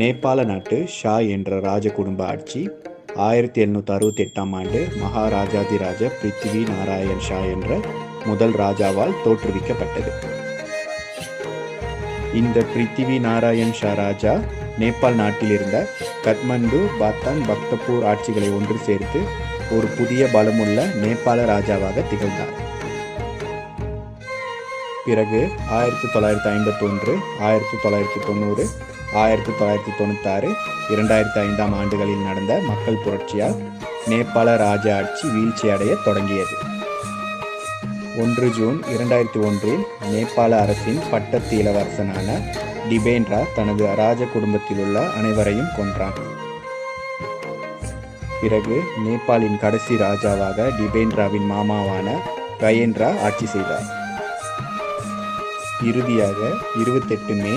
நேபாள நாட்டு ஷா என்ற ராஜ குடும்ப ஆட்சி 1768ஆம் ஆண்டு மகாராஜாதிராஜ பிருத்திவி நாராயண் ஷா என்ற முதல் ராஜாவால் தோற்றுவிக்கப்பட்டது. இந்த பிருத்திவி நாராயண் ஷா ராஜா நேபாள் நாட்டில் இருந்த கத்மண்டு, பாத்தான், பக்தபூர் ஆட்சிகளை ஒன்று சேர்த்து ஒரு புதிய பலமுள்ள நேபாள ராஜாவாக திகழ்ந்தார். பிறகு 1951, 1990, 1996, 2005ஆம் ஆண்டுகளில் நடந்த மக்கள் புரட்சியால் நேபாள ராஜ ஆட்சி வீழ்ச்சியடைய தொடங்கியது. 1 ஜூன் 2001இல் நேபாள அரசின் பட்டத்து இளவரசனான டிபேன்ரா தனது ராஜ குடும்பத்தில் உள்ள அனைவரையும் கொன்றான். பிறகு நேபாளின் கடைசி ராஜாவாக டிபேன்ராவின் மாமாவான கயேந்திரா ஆட்சி செய்தார். இறுதியாக 28 மே